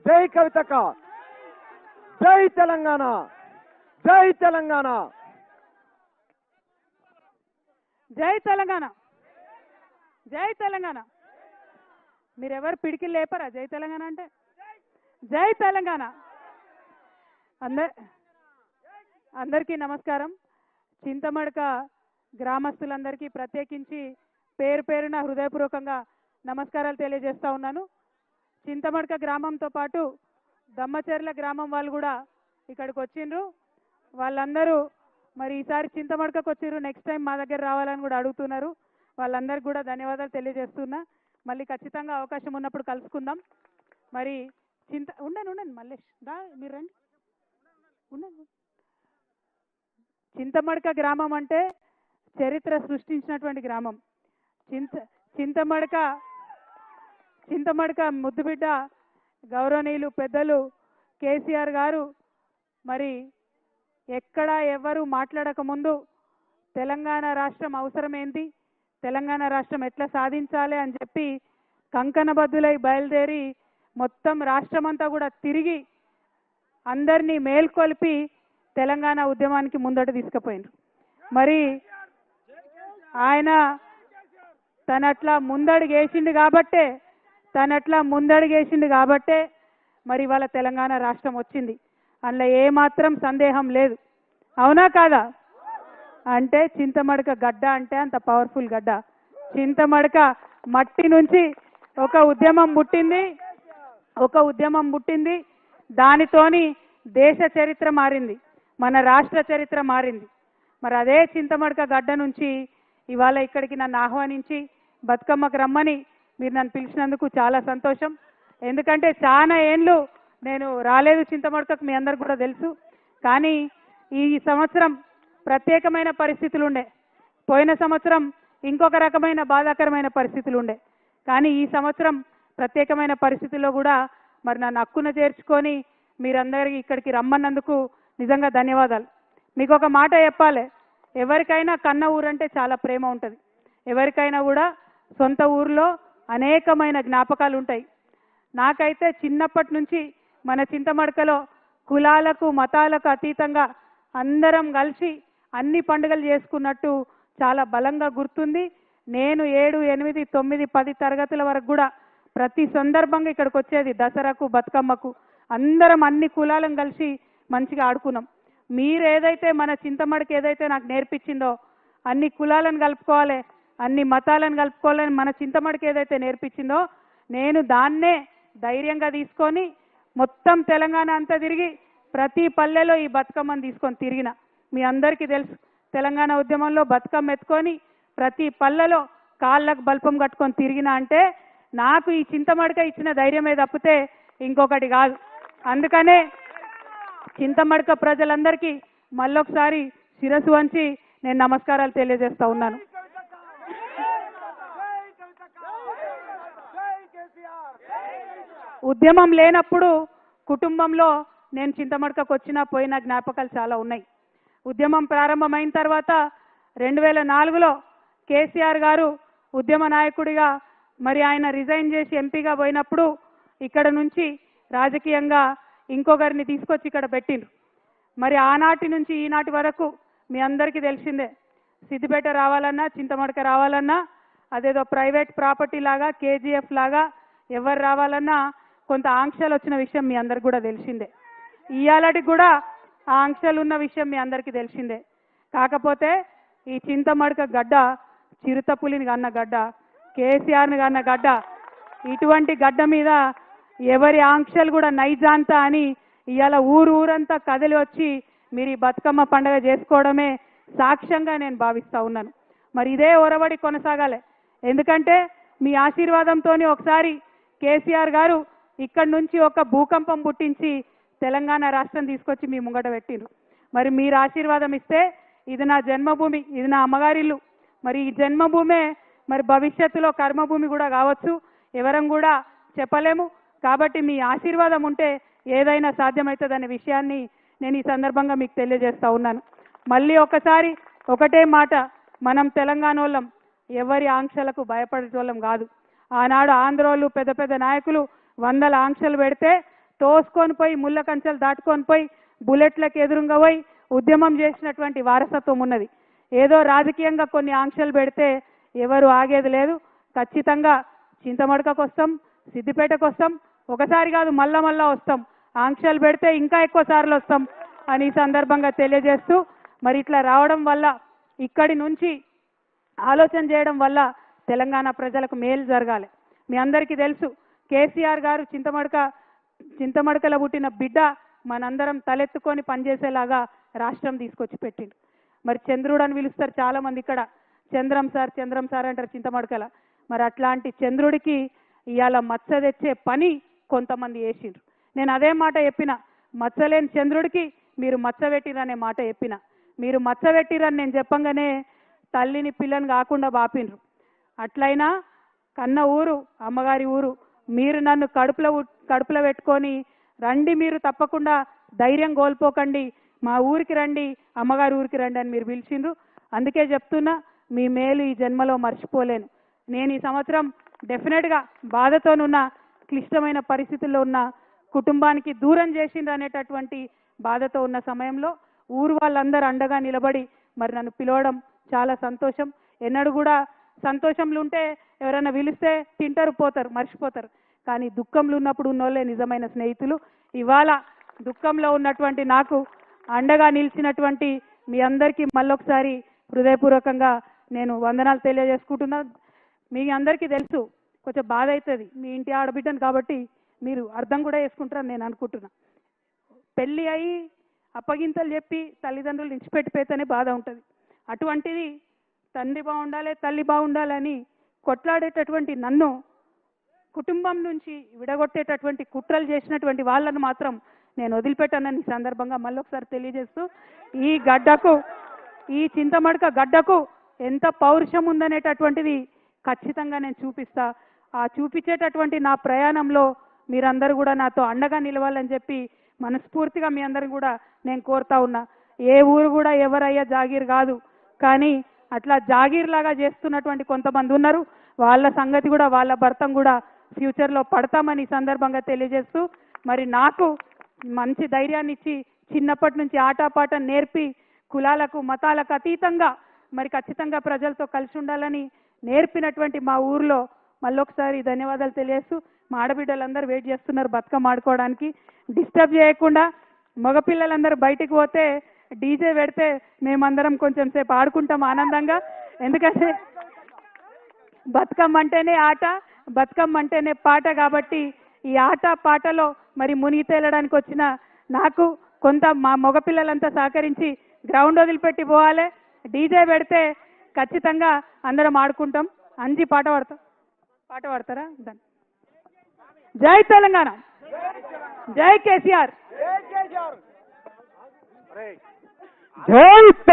జై కవితక్క, జై తెలంగాణ, జై తెలంగాణ, జై తెలంగాణ, జై తెలంగాణ. మీరెవరు పిడికిలు లేపరా జై తెలంగాణ అంటే? జై తెలంగాణ. అందరికీ నమస్కారం. చింతమడక గ్రామస్తులందరికీ ప్రత్యేకించి పేరు పేరున హృదయపూర్వకంగా నమస్కారాలు తెలియజేస్తా ఉన్నాను. చింతమడక గ్రామంతో పాటు దమ్మచెర్ల గ్రామం వాళ్ళు కూడా ఇక్కడికి వచ్చిండ్రు. వాళ్ళందరూ మరి ఈసారి చింతమడకకు వచ్చిర్రు, నెక్స్ట్ టైం మా దగ్గర రావాలని కూడా అడుగుతున్నారు. వాళ్ళందరికీ కూడా ధన్యవాదాలు తెలియజేస్తున్నా. మళ్ళీ ఖచ్చితంగా అవకాశం ఉన్నప్పుడు కలుసుకుందాం. మరి ఉండండి మల్లేష్ దా, మీరు రండి, ఉండండి. చింతమడక గ్రామం అంటే చరిత్ర సృష్టించినటువంటి గ్రామం. చింతమడక ముద్దుబిడ్డ గౌరవనీయులు పెద్దలు కేసీఆర్ గారు మరి ఎక్కడ ఎవరు మాట్లాడక ముందు తెలంగాణ రాష్ట్రం అవసరం ఏంటి, తెలంగాణ రాష్ట్రం ఎట్లా సాధించాలి అని చెప్పి కంకణబద్దులై బయలుదేరి మొత్తం రాష్ట్రమంతా కూడా తిరిగి అందరినీ మేల్కొల్పి తెలంగాణ ఉద్యమానికి ముందట తీసుకుపోయినారు. మరి ఆయన తనట్లా ముందడుగేసిండు కాబట్టే మరి వాళ్ళ తెలంగాణ రాష్ట్రం వచ్చింది. అందులో ఏమాత్రం సందేహం లేదు. అవునా కాదా? అంటే చింతమడక గడ్డ అంటే అంత పవర్ఫుల్ గడ్డ. చింతమడక మట్టి నుంచి ఒక ఉద్యమం పుట్టింది. దానితోని దేశ చరిత్ర మారింది, మన రాష్ట్ర చరిత్ర మారింది. మరి అదే చింతమడక గడ్డ నుంచి ఇవాళ ఇక్కడికి నన్ను ఆహ్వానించి బతుకమ్మకు రమ్మని మీరు నన్ను పిలిచినందుకు చాలా సంతోషం. ఎందుకంటే చాలా ఏండ్లు నేను రాలేదు చింతమడకకు, మీ అందరికి కూడా తెలుసు. కానీ ఈ సంవత్సరం ప్రత్యేకమైన పరిస్థితులు ఉండే, పోయిన సంవత్సరం ఇంకొక రకమైన బాధాకరమైన పరిస్థితులు ఉండే. కానీ ఈ సంవత్సరం ప్రత్యేకమైన పరిస్థితుల్లో కూడా మరి నన్ను హక్కున చేర్చుకొని మీరందరికీ ఇక్కడికి రమ్మన్నందుకు నిజంగా ధన్యవాదాలు. మీకు ఒక మాట చెప్పాలి, ఎవరికైనా కన్న ఊరంటే చాలా ప్రేమ ఉంటుంది. ఎవరికైనా కూడా సొంత ఊరిలో అనేకమైన జ్ఞాపకాలు ఉంటాయి. నాకైతే చిన్నప్పటి నుంచి మన చింతమడకలో కులాలకు మతాలకు అతీతంగా అందరం కలిసి అన్ని పండుగలు చేసుకున్నట్టు చాలా బలంగా గుర్తుంది. నేను 7, 8, 9, 10 తరగతుల వరకు కూడా ప్రతి సందర్భంగా ఇక్కడికి వచ్చేది. దసరాకు, బతుకమ్మకు అందరం అన్ని కులాలను కలిసి మంచిగా ఆడుకున్నాం. మీరు ఏదైతే మన చింతమడక ఏదైతే నాకు నేర్పించిందో అన్ని కులాలను కలుపుకోవాలి, అన్ని మతాలను కలుపుకోవాలని మన చింతమడక ఏదైతే నేర్పించిందో నేను దాన్నే ధైర్యంగా తీసుకొని మొత్తం తెలంగాణ అంతా తిరిగి ప్రతి పల్లెలో ఈ బతుకమ్మను తీసుకొని తిరిగిన. మీ అందరికీ తెలుసు, తెలంగాణ ఉద్యమంలో బతుకమ్మ ఎత్తుకొని ప్రతి పల్లెలో కాళ్ళకు బల్పం కట్టుకొని తిరిగిన అంటే నాకు ఈ చింతమడక ఇచ్చిన ధైర్యమే తప్పితే ఇంకొకటి కాదు. అందుకనే చింతమడక ప్రజలందరికీ మళ్ళొకసారి శిరస్సు వంచి నేను నమస్కారాలు తెలియజేస్తా ఉన్నాను. ఉద్యమం లేనప్పుడు కుటుంబంలో నేను చింతమడకకు వచ్చినా పోయిన జ్ఞాపకాలు చాలా ఉన్నాయి. ఉద్యమం ప్రారంభమైన తర్వాత 2004లో కేసీఆర్ గారు ఉద్యమ నాయకుడిగా మరి ఆయన రిజైన్ చేసి ఎంపీగా పోయినప్పుడు ఇక్కడ నుంచి రాజకీయంగా ఇంకొకరిని తీసుకొచ్చి ఇక్కడ పెట్టిండ్రు. మరి ఆనాటి నుంచి ఈనాటి వరకు మీ అందరికీ తెలిసిందే, సిద్దిపేట రావాలన్నా చింతమడక రావాలన్నా అదేదో ప్రైవేట్ ప్రాపర్టీ లాగా కేజీఎఫ్ లాగా ఎవరు రావాలన్నా కొంత ఆంక్షలు వచ్చిన విషయం మీ అందరికి కూడా తెలిసిందే. ఇయాలటికి కూడా ఆ ఆంక్షలు ఉన్న విషయం మీ అందరికీ తెలిసిందే. కాకపోతే ఈ చింతమడక గడ్డ చిరుతపులిని కన్న గడ్డ, కేసీఆర్ని కన్న గడ్డ. ఇటువంటి గడ్డ మీద ఎవరి ఆంక్షలు కూడా నైజాంతా అని ఇవాళ ఊరంతా కదిలి వచ్చి మీరు ఈ బతుకమ్మ పండుగ చేసుకోవడమే సాక్ష్యంగా నేను భావిస్తా ఉన్నాను. మరి ఇదే ఒరవడి కొనసాగాలి. ఎందుకంటే మీ ఆశీర్వాదంతో ఒకసారి కేసీఆర్ గారు ఇక్కడి నుంచి ఒక భూకంపం పుట్టించి తెలంగాణ రాష్ట్రం తీసుకొచ్చి మీ ముంగట పెట్టిండ్రు. మరి మీరు ఆశీర్వాదం ఇస్తే ఇది నా జన్మభూమి, ఇది నా అమ్మగారిల్లు. మరి ఈ జన్మభూమే మరి భవిష్యత్తులో కర్మభూమి కూడా కావచ్చు, ఎవరం కూడా చెప్పలేము. కాబట్టి మీ ఆశీర్వాదం ఉంటే ఏదైనా సాధ్యమవుతుందనే విషయాన్ని నేను ఈ సందర్భంగా మీకు తెలియజేస్తా ఉన్నాను. మళ్ళీ ఒకసారి ఒకటే మాట, మనం తెలంగాణ వాళ్ళం ఎవరి ఆంక్షలకు భయపడే వాళ్ళం కాదు. ఆనాడు ఆంధ్రోళ్ళు పెద్ద పెద్ద నాయకులు 100 ఆంక్షలు పెడితే తోసుకొని పోయి ముళ్ళ కంచెలు దాటుకొని పోయి బుల్లెట్లకు ఎదురుగా పోయి ఉద్యమం చేసినటువంటి వారసత్వం ఉన్నది. ఏదో రాజకీయంగా కొన్ని ఆంక్షలు పెడితే ఎవరు ఆగేది లేదు. ఖచ్చితంగా చింతమడకకు వస్తాం, సిద్దిపేటకు వస్తాం, ఒకసారి కాదు మళ్ళా మళ్ళా వస్తాం. ఆంక్షలు పెడితే ఇంకా ఎక్కువ సార్లు వస్తాం అని ఈ సందర్భంగా తెలియజేస్తూ, మరి ఇట్లా రావడం వల్ల ఇక్కడి నుంచి ఆలోచన చేయడం వల్ల తెలంగాణ ప్రజలకు మేలు జరగాలి. మీ అందరికీ తెలుసు కేసీఆర్ గారు చింతమడకలో పుట్టిన బిడ్డ మనందరం తలెత్తుకొని పనిచేసేలాగా రాష్ట్రం తీసుకొచ్చి పెట్టిండు. మరి చంద్రుడు అని పిలుస్తారు చాలా మంది ఇక్కడ, చంద్రం సార్ అంటారు చింతమడకల. మరి అట్లాంటి చంద్రుడికి ఇవాళ మచ్చ తెచ్చే పని కొంతమంది చేసిండ్రు. నేను అదే మాట చెప్పిన, మచ్చలేని చంద్రుడికి మీరు మచ్చ పెట్టిరనే మాట చెప్పిన. మీరు మచ్చ పెట్టిరని నేను చెప్పంగానే తల్లిని పిల్లని కాకుండా బాపిండ్రు. అట్లయినా కన్న ఊరు అమ్మగారి ఊరు, మీరు నన్ను కడుపులో పెట్టుకొని రండి, మీరు తప్పకుండా ధైర్యం కోల్పోకండి, మా ఊరికి రండి, అమ్మగారి ఊరికి రండి అని మీరు పిలిచిండ్రు. అందుకే చెప్తున్నా, మీ మేలు ఈ జన్మలో మర్చిపోలేను. నేను ఈ సంవత్సరం డెఫినెట్గా బాధతోనున్న, క్లిష్టమైన పరిస్థితుల్లో ఉన్న కుటుంబానికి దూరం చేసిండ్రు అనేటటువంటి బాధతో ఉన్న సమయంలో ఊరు వాళ్ళందరూ అండగా నిలబడి మరి నన్ను పిలవడం చాలా సంతోషం. ఎన్నడూ కూడా సంతోషంలో ఉంటే ఎవరైనా పిలిస్తే తింటారు, పోతారు, మర్చిపోతారు. కానీ దుఃఖంలో ఉన్నప్పుడు ఉన్నోళ్ళే నిజమైన స్నేహితులు. ఇవాళ దుఃఖంలో ఉన్నటువంటి నాకు అండగా నిలిచినటువంటి మీ అందరికీ మళ్ళొకసారి హృదయపూర్వకంగా నేను వందనాలు తెలియజేసుకుంటున్నా. మీ అందరికీ తెలుసు, కొంచెం బాధ అవుతుంది, మీ ఇంటి ఆడబిడ్డను కాబట్టి మీరు అర్థం కూడా చేసుకుంటారని నేను అనుకుంటున్నా. పెళ్ళి అయి అప్పగింతలు చెప్పి తల్లిదండ్రులు నిలిచిపెట్టిపోతేనే బాధ ఉంటుంది. అటువంటిది తండ్రి బాగుండాలి, తల్లి బాగుండాలని కొట్లాడేటటువంటి నన్ను కుటుంబం నుంచి విడగొట్టేటటువంటి కుట్రలు చేసినటువంటి వాళ్ళను మాత్రం నేను వదిలిపెట్టానని ఈ సందర్భంగా మళ్ళొకసారి తెలియజేస్తూ, ఈ గడ్డకు, ఈ చింతమడక గడ్డకు ఎంత పౌరుషం ఉందనేటటువంటిది ఖచ్చితంగా నేను చూపిస్తా. ఆ చూపించేటటువంటి నా ప్రయాణంలో మీరందరూ కూడా నాతో అండగా నిలవాలని చెప్పి మనస్ఫూర్తిగా మీ అందరిని కూడా నేను కోరుతా ఉన్నా. ఏ ఊరు కూడా ఎవరయ్యా జాగీర్ కాదు, కానీ అట్లా జాగీర్ లాగా చేస్తున్నటువంటి కొంతమంది ఉన్నారు. వాళ్ళ సంగతి కూడా, వాళ్ళ భర్తం కూడా ఫ్యూచర్లో పడతామని ఈ సందర్భంగా తెలియజేస్తూ, మరి నాకు మంచి ధైర్యాన్ని ఇచ్చి చిన్నప్పటి నుంచి ఆటపాట నేర్పి కులాలకు మతాలకు అతీతంగా మరి ఖచ్చితంగా ప్రజలతో కలిసి ఉండాలని నేర్పినటువంటి మా ఊర్లో మళ్ళొకసారి ధన్యవాదాలు తెలియజేస్తూ, మా ఆడబిడ్డలందరూ వెయిట్ చేస్తున్నారు బతుకమ్మ ఆడుకోవడానికి. డిస్టర్బ్ చేయకుండా మగపిల్లలందరూ బయటికి పోతే డీజే పెడితే మేమందరం కొంచెం సేపు ఆడుకుంటాం ఆనందంగా. ఎందుకంటే బతుకమ్మ అంటేనే ఆట, బతుకమ్మ అంటేనే పాట. కాబట్టి ఈ ఆట పాటలో మరి మునిగి తేలడానికి వచ్చిన నాకు కొంత మా మగపిల్లలంతా సహకరించి గ్రౌండ్ వదిలిపెట్టి పోవాలి. డీజే పెడితే ఖచ్చితంగా అందరం ఆడుకుంటాం. అంజి పాట పాడతారా? జై తెలంగాణ, జై కేసీఆర్, జై